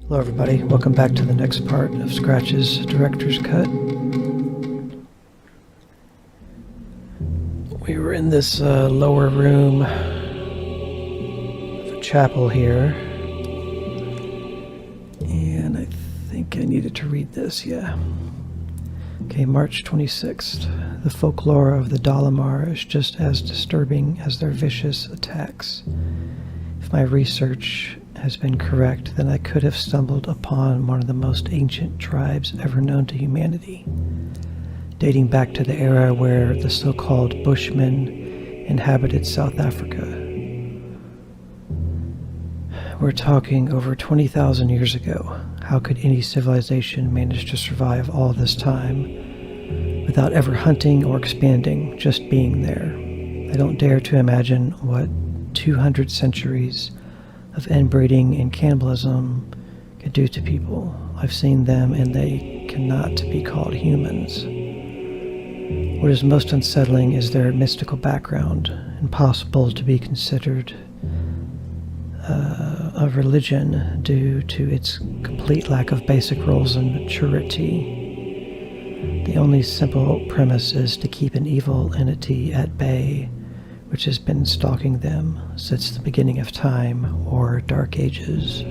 Hello everybody, welcome back to the next part of Scratch's Director's Cut. We were in this lower room of a chapel here, and I think I needed to read this, yeah. Okay, March 26th. The folklore of the Dalimar is just as disturbing as their vicious attacks. If my research has been correct, then I could have stumbled upon one of the most ancient tribes ever known to humanity, dating back to the era where the so-called Bushmen inhabited South Africa. We're talking over 20,000 years ago. How could any civilization manage to survive all this time without ever hunting or expanding, just being there? I don't dare to imagine what 200 centuries of inbreeding and cannibalism could do to people. I've seen them, and they cannot be called humans. What is most unsettling is their mystical background, impossible to be considered a religion due to its complete lack of basic rules and maturity. The only simple premise is to keep an evil entity at bay, which has been stalking them since the beginning of time, or Dark Ages.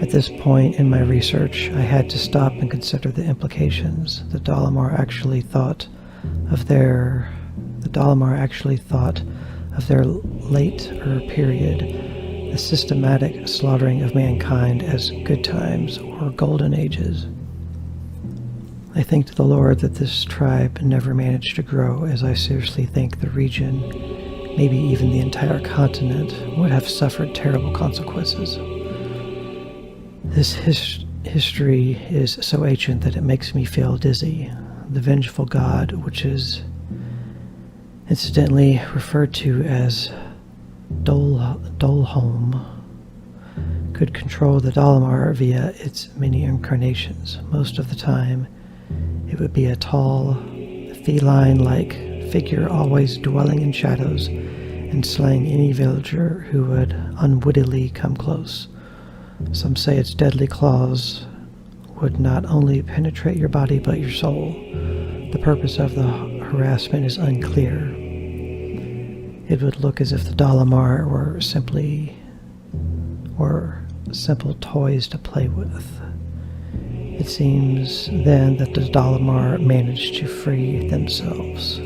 At this point in my research, I had to stop and consider the implications. The Dalimar actually thought of their later period, the systematic slaughtering of mankind, as good times or golden ages. I thanked the Lord that this tribe never managed to grow, as I seriously think the region, maybe even the entire continent, would have suffered terrible consequences. This history is so ancient that it makes me feel dizzy. The vengeful god, which is incidentally referred to as Dolholm, could control the Dalimar via its many incarnations. Most of the time, it would be a tall, feline-like figure, always dwelling in shadows and slaying any villager who would unwittingly come close. Some say its deadly claws would not only penetrate your body but your soul. The purpose of the harassment is unclear. It would look as if the Dalimar were simple toys to play with. It seems then that the Dalimar managed to free themselves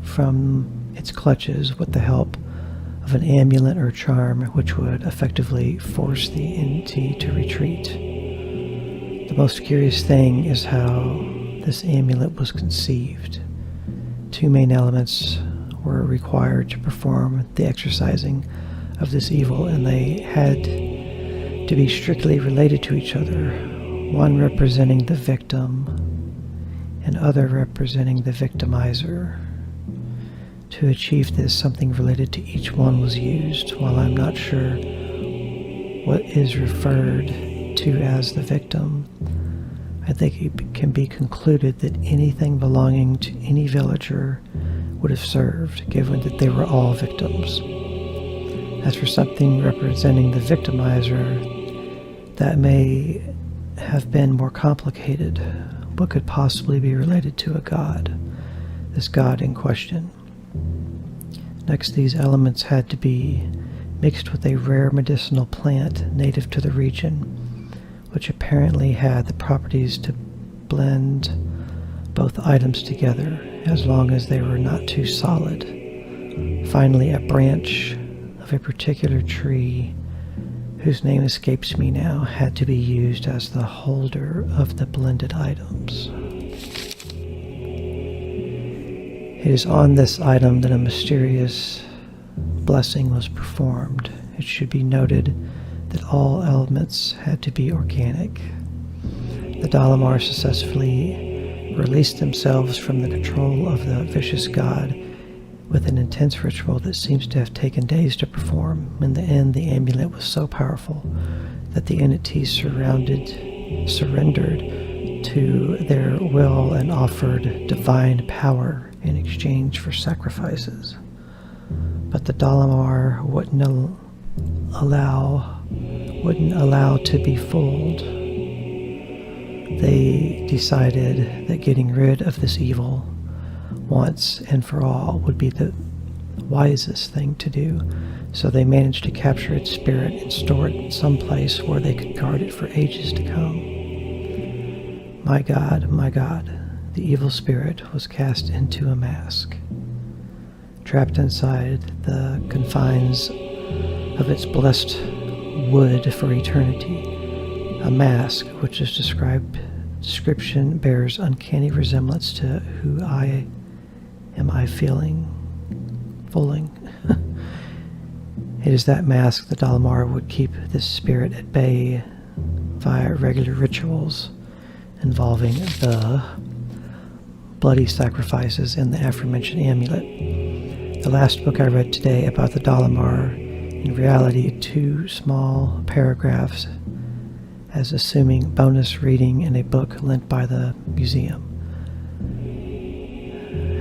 from its clutches with the help of an amulet or charm, which would effectively force the entity to retreat. The most curious thing is how this amulet was conceived. Two main elements were required to perform the exorcising of this evil, and they had to be strictly related to each other, one representing the victim and other representing the victimizer. To achieve this, something related to each one was used. While I'm not sure what is referred to as the victim, I think it can be concluded that anything belonging to any villager would have served, given that they were all victims. As for something representing the victimizer, that may have been more complicated. What could possibly be related to a god? This god in question. Next, these elements had to be mixed with a rare medicinal plant native to the region, which apparently had the properties to blend both items together, as long as they were not too solid. Finally, a branch of a particular tree, whose name escapes me now, had to be used as the holder of the blended items. It is on this item that a mysterious blessing was performed. It should be noted that all elements had to be organic. The Dalimar successfully released themselves from the control of the vicious god with an intense ritual that seems to have taken days to perform. In the end, the amulet was so powerful that the entities surrendered to their will and offered divine power in exchange for sacrifices. But the Dalimar wouldn't allow to be fooled. They decided that getting rid of this evil once and for all would be the wisest thing to do. So they managed to capture its spirit and store it someplace where they could guard it for ages to come. My God, the evil spirit was cast into a mask, trapped inside the confines of its blessed wood for eternity. A mask which is description bears uncanny resemblance to who I fooling. It is that mask that Dalamar would keep this spirit at bay via regular rituals involving the bloody sacrifices in the aforementioned amulet. The last book I read today about the Dalamar, in reality 2 small paragraphs as assuming bonus reading in a book lent by the museum,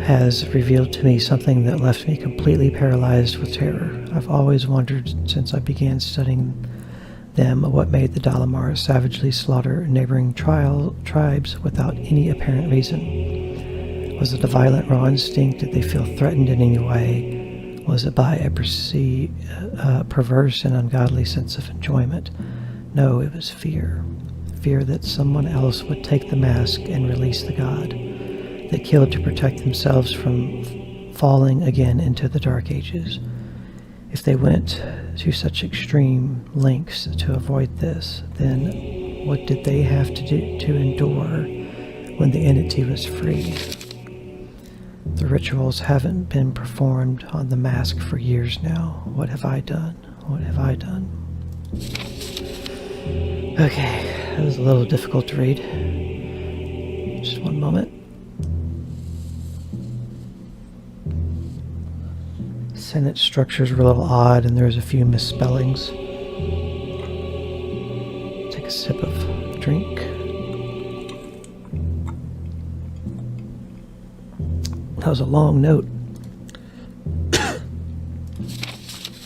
has revealed to me something that left me completely paralyzed with terror. I've always wondered since I began studying them what made the Dalamar savagely slaughter neighboring tribes without any apparent reason. Was it a violent raw instinct? Did they feel threatened in any way? Was it by a perverse and ungodly sense of enjoyment? No, it was fear. Fear that someone else would take the mask and release the god. They killed to protect themselves from falling again into the Dark Ages. If they went to such extreme lengths to avoid this, then what did they have to do to endure when the entity was free? The rituals haven't been performed on the mask for years now. What have I done? What have I done? Okay, that was a little difficult to read. Just one moment. Sentence structures were a little odd and there's a few misspellings. Take a sip of drink. That was a long note.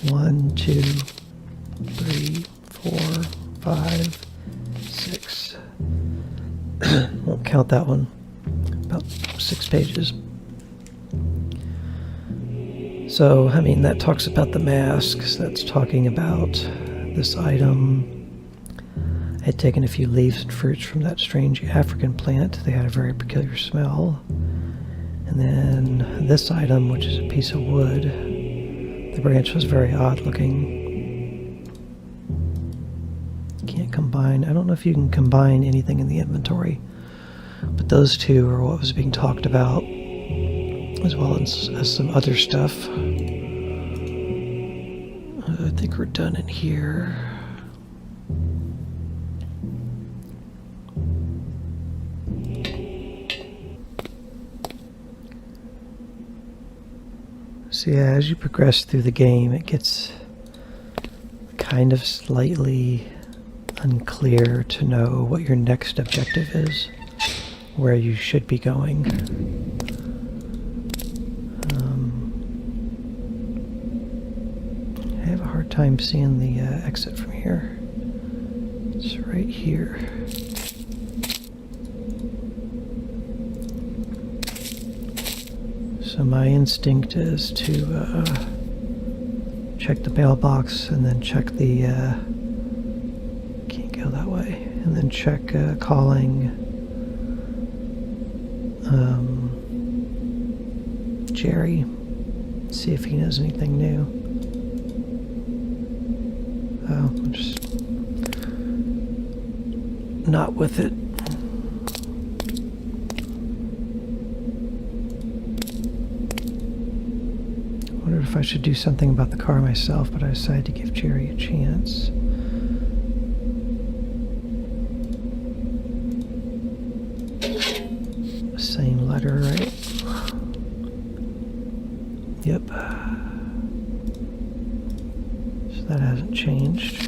1, 2, 3, 4, 5, 6. Won't count that one. About 6 pages. So, I mean, that talks about the masks. That's talking about this item. I had taken a few leaves and fruits from that strange African plant. They had a very peculiar smell. And then this item, which is a piece of wood, the branch was very odd looking. Can't combine. I don't know if you can combine anything in the inventory, but those two are what was being talked about, as well as some other stuff. I think we're done in here. So yeah, as you progress through the game, it gets kind of slightly unclear to know what your next objective is, where you should be going. I have a hard time seeing the exit from here. It's right here. So my instinct is to check the mailbox and then check the can't go that way, and then check calling Jerry, see if he knows anything new. Oh, I'm just not with it. If I should do something about the car myself, but I decided to give Jerry a chance. Same letter, right? Yep. So that hasn't changed.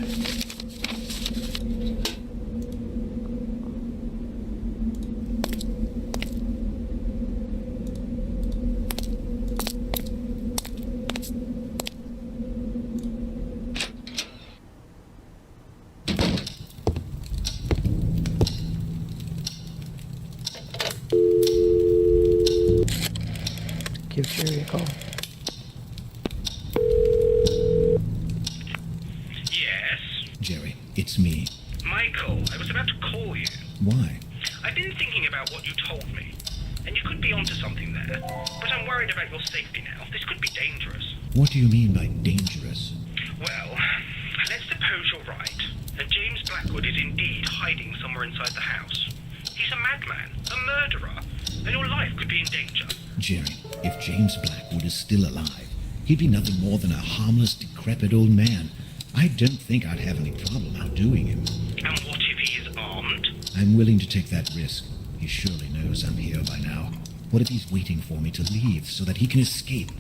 Jerry a call. Yes? Jerry, it's me. Michael, I was about to call you. Why? I've been thinking about what you told me, and you could be onto something there, but I'm worried about your safety now. This could be dangerous. What do you mean by dangerous? Well, let's suppose you're right, and James Blackwood is indeed hiding somewhere inside the house. He's a madman, a murderer, and your life could be in danger. Jerry, if James Blackwood is still alive, he'd be nothing more than a harmless, decrepit old man. I don't think I'd have any problem outdoing him. And what if he is armed? I'm willing to take that risk. He surely knows I'm here by now. What if he's waiting for me to leave so that he can escape?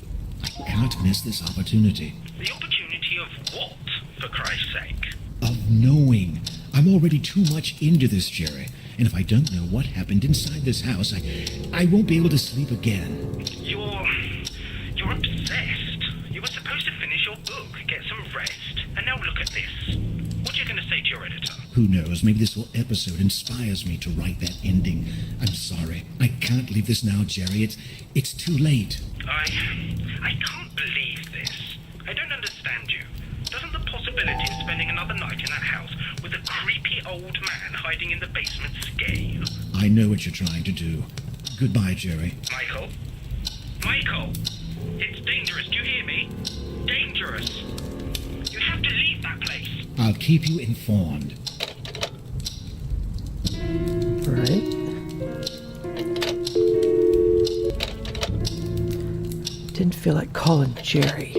I can't miss this opportunity. The opportunity of what, for Christ's sake? Of knowing. I'm already too much into this, Jerry. And if I don't know what happened inside this house, I won't be able to sleep again. You're obsessed. You were supposed to finish your book, get some rest, and now look at this. What are you going to say to your editor? Who knows, maybe this whole episode inspires me to write that ending. I'm sorry. I can't leave this now, Jerry. It's too late. I can't believe this. I don't understand you. Doesn't the possibility of spending another night in that house with a creepy old man hiding in the basement scare you? I know what you're trying to do. Goodbye, Jerry. Michael? Michael! It's dangerous, do you hear me? Dangerous! You have to leave that place! I'll keep you informed. Right. Didn't feel like calling Jerry.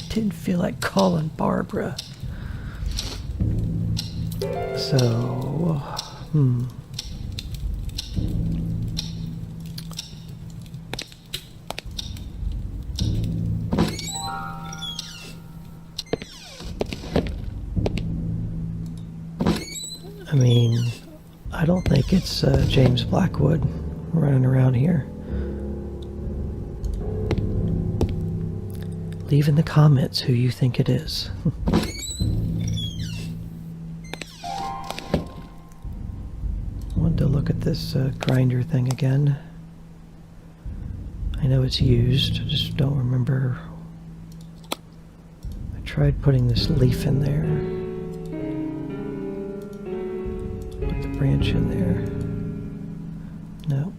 Didn't feel like calling Barbara. So, I mean, I don't think it's James Blackwood running around here. Leave in the comments who you think it is. Wanted to look at this grinder thing again. I know it's used, I just don't remember. I tried putting this leaf in there. Put the branch in there. No.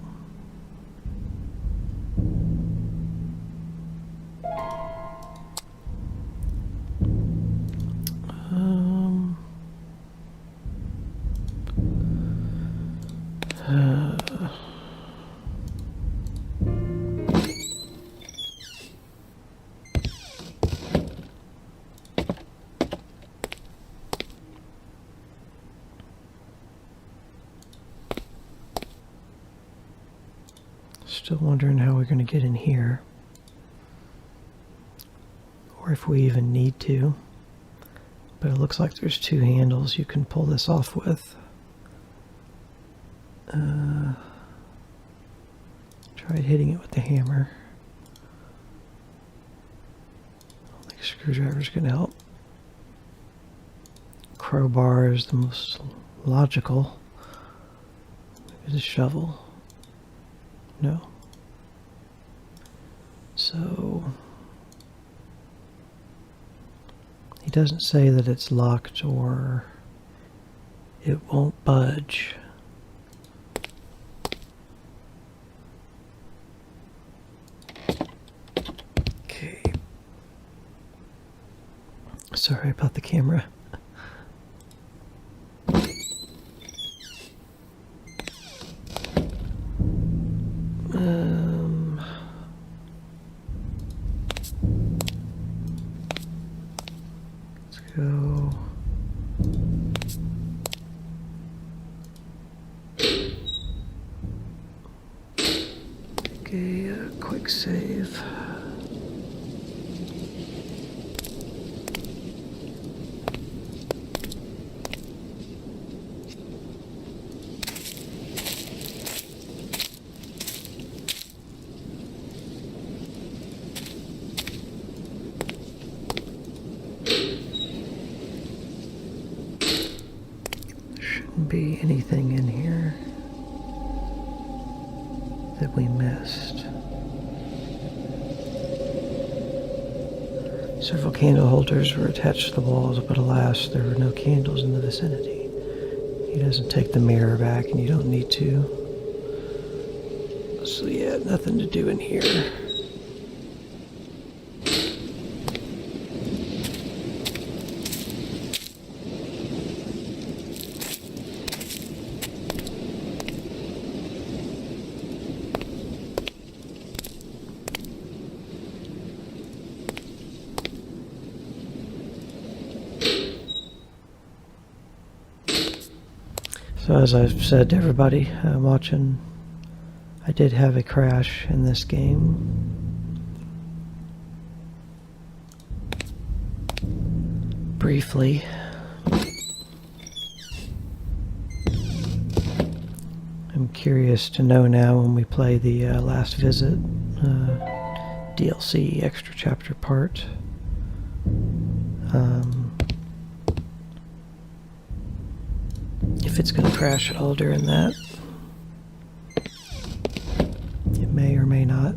Still wondering how we're going to get in here. Or if we even need to. But it looks like there's two handles you can pull this off with. Tried hitting it with the hammer. I don't think a screwdriver's going to help. Crowbar is the most logical. Maybe the shovel. No. So he doesn't say that it's locked or it won't budge. Okay. Sorry about the camera. Let's go. Okay, quick save. Shouldn't be anything in here. that we missed? Several candle holders were attached to the walls, but alas, there were no candles in the vicinity. He doesn't take the mirror back, and you don't need to. So yeah, nothing to do in here. So as I've said to everybody watching, I did have a crash in this game. Briefly. I'm curious to know now when we play the Last Visit DLC extra chapter part. If it's going to crash at all during that. It may or may not.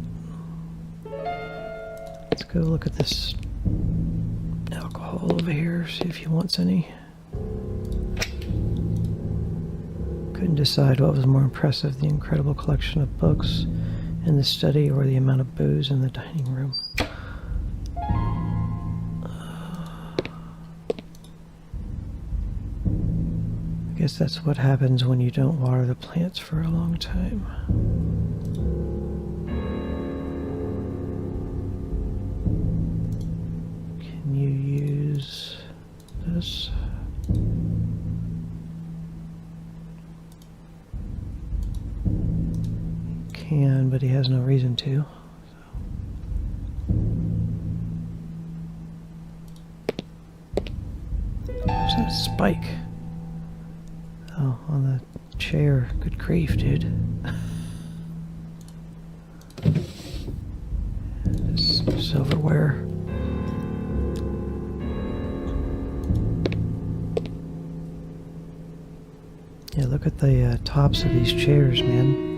Let's go look at this alcohol over here, see if he wants any. Couldn't decide what was more impressive, the incredible collection of books in the study or the amount of booze in the dining room. I guess that's what happens when you don't water the plants for a long time. Can you use this? Can, but he has no reason to. What's that spike? Oh, on the chair. Good grief, dude. This silverware. Yeah, look at the tops of these chairs, man.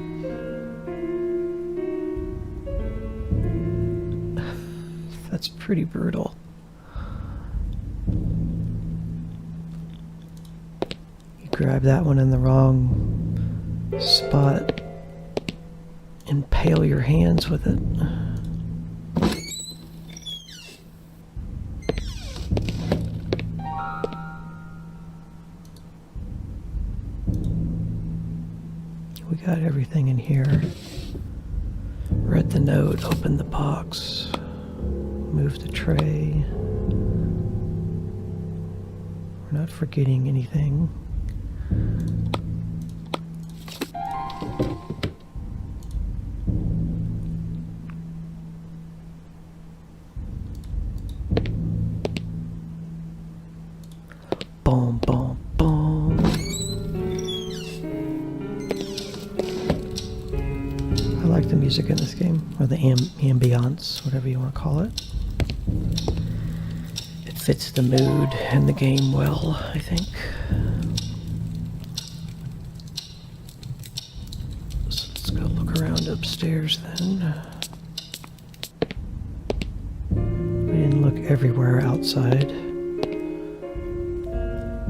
That's pretty brutal. Grab that one in the wrong spot, impale your hands with it. We got everything in here. Read the note, opened the box, moved the tray. We're not forgetting anything. Boom, boom, boom. I like the music in this game, or the ambiance, whatever you want to call it. It fits the mood and the game well, I think. So let's go look around upstairs then. We didn't look everywhere outside.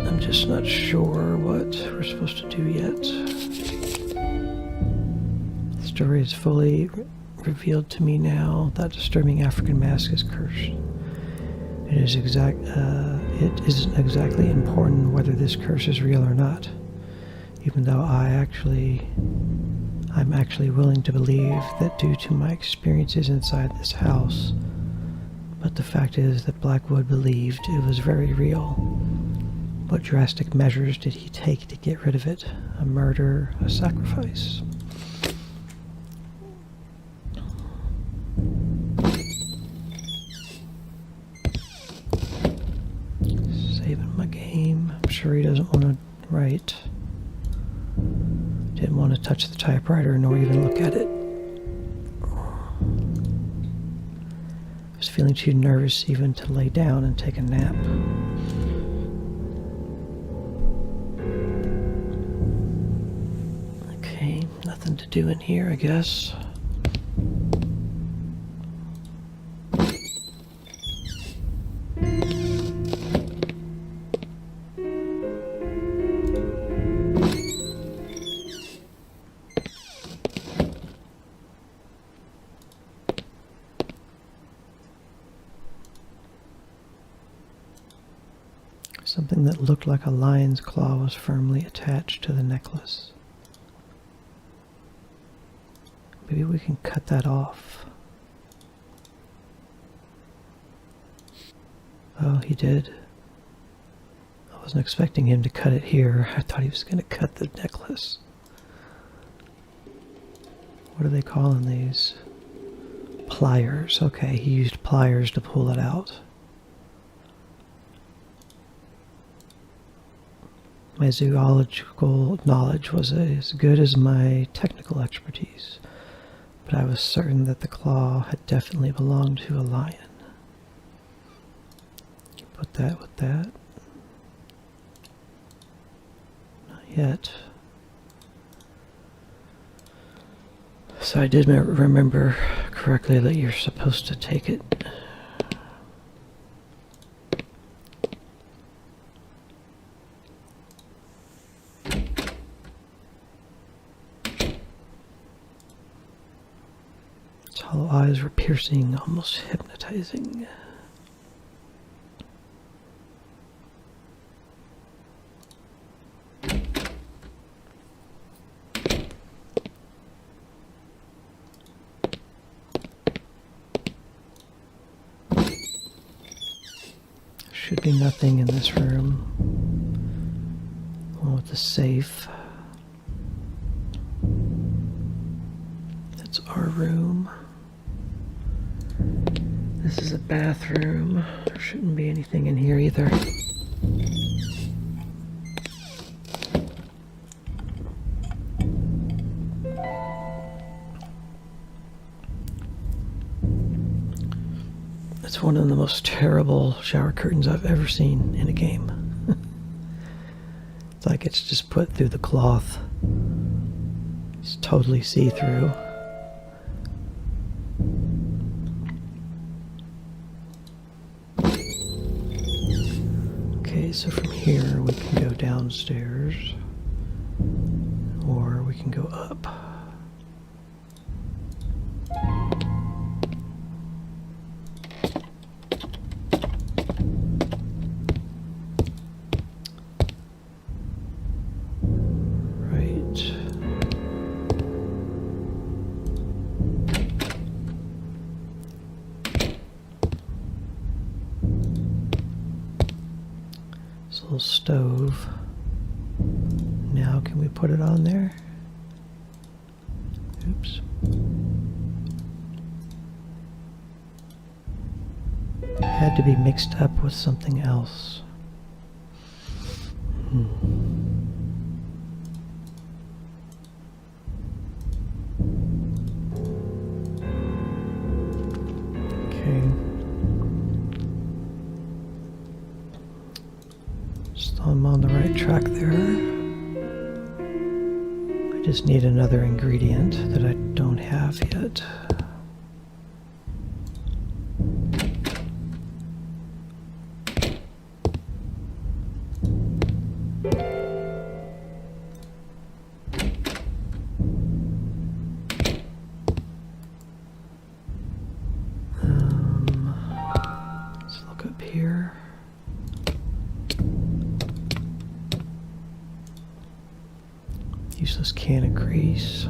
I'm just not sure what we're supposed to do yet. The story is fully revealed to me now. That disturbing African mask is cursed. It isn't exactly important whether this curse is real or not, even though I'm actually willing to believe that due to my experiences inside this house. But the fact is that Blackwood believed it was very real. What drastic measures did he take to get rid of it? A murder, a sacrifice? Saving my game. I'm sure he doesn't want to write. Didn't want to touch the typewriter nor even look at it. I was feeling too nervous even to lay down and take a nap. Nothing to do in here, I guess. Something that looked like a lion's claw was firmly attached to the necklace. Maybe we can cut that off. Oh, he did. I wasn't expecting him to cut it here. I thought he was going to cut the necklace. What are they calling these? Pliers. Okay, he used pliers to pull it out. My zoological knowledge was as good as my technical expertise, but I was certain that the claw had definitely belonged to a lion. Put that with that. Not yet. So I did remember correctly that you're supposed to take it. Its hollow eyes were piercing, almost hypnotizing. Should be nothing in this room. One with the safe. That's our room. This is a bathroom. There shouldn't be anything in here either. It's one of the most terrible shower curtains I've ever seen in a game. It's like it's just put through the cloth. It's totally see-through. Okay, so from here we can go downstairs, or we can go up. Little stove. Now can we put it on there? Oops. Had to be mixed up with something else. Okay. I'm on the right track there. I just need another ingredient that I don't have yet. Let's look up here. Useless can of grease.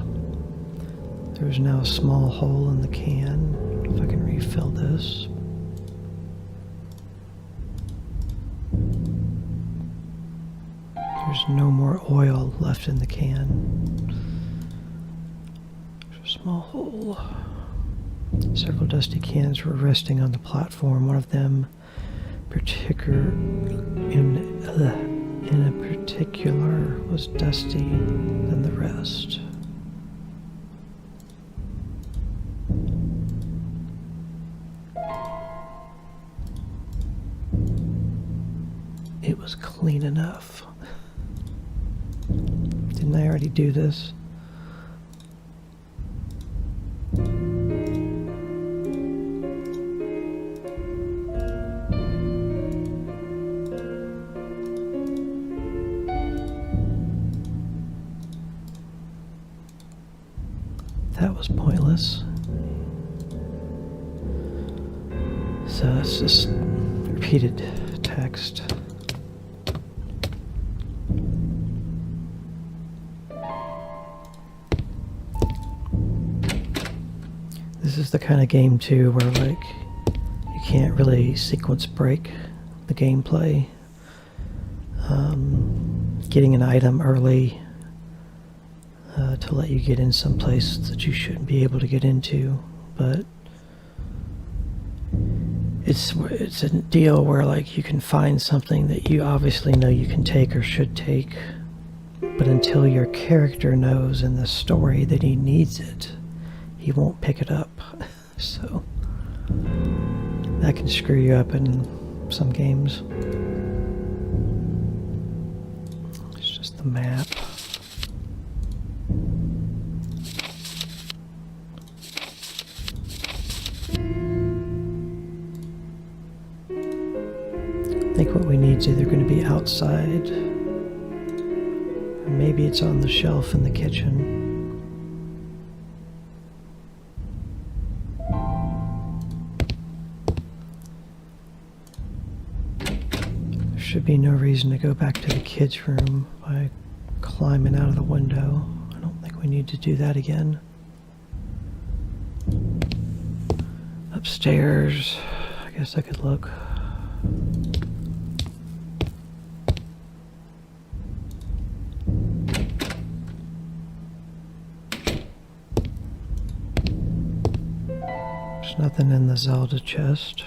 There's now a small hole in the can. If I can refill this. There's no more oil left in the can. There's a small hole. Several dusty cans were resting on the platform. One of them in a particular was dusty than the rest. It was clean enough. Didn't I already do this? was pointless. So it's just repeated text. This is the kind of game too where like you can't really sequence break the gameplay. Getting an item early to let you get in some place that you shouldn't be able to get into, but it's a deal where like you can find something that you obviously know you can take or should take, but until your character knows in the story that he needs it, he won't pick it up. So that can screw you up in some games. It's just the map. I think what we need is either going to be outside, or maybe it's on the shelf in the kitchen. There should be no reason to go back to the kids' room by climbing out of the window. I don't think we need to do that again. Upstairs, I guess I could look. There's nothing in the Zelda chest.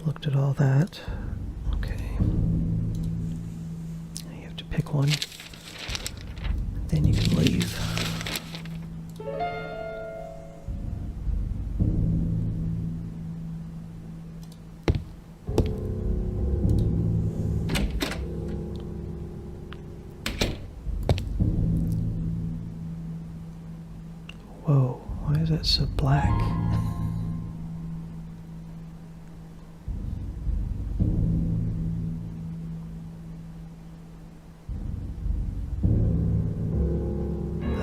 Looked at all that. Okay. You have to pick one. Then you can leave. Whoa, why is that so black?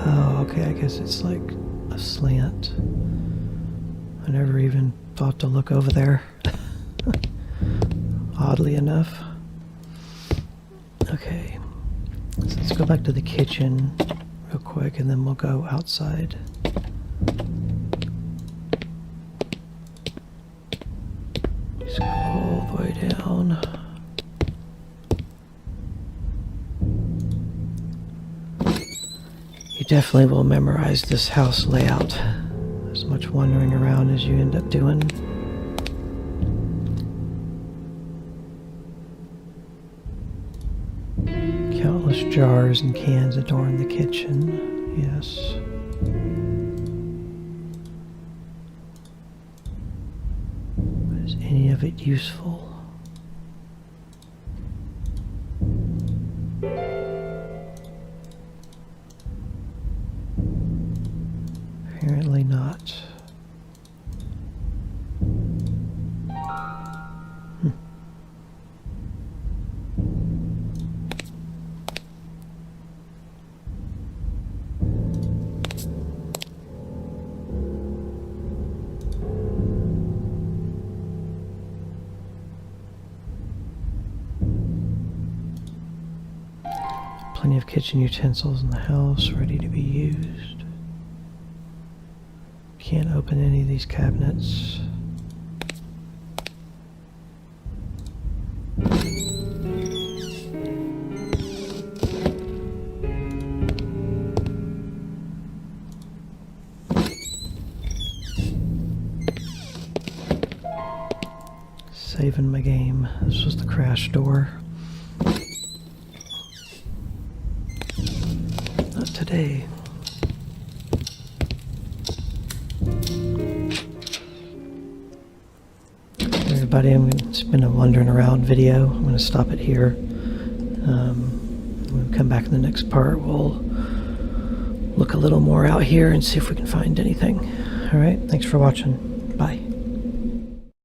Oh, okay, I guess it's like a slant. I never even thought to look over there. Oddly enough. Okay, so let's go back to the kitchen real quick and then we'll go outside. Just go all the way down. You definitely will memorize this house layout. As much wandering around as you end up doing. Countless jars and cans adorn the kitchen. Yes. But is any of it useful? Apparently not. Plenty of kitchen utensils in the house ready to be used. Can't open any of these cabinets. Saving my game. This was the crash door. Not today. Everybody, it's been a wandering around video. I'm going to stop it here. When we come back in the next part, we'll look a little more out here and see if we can find anything. Alright, thanks for watching. Bye.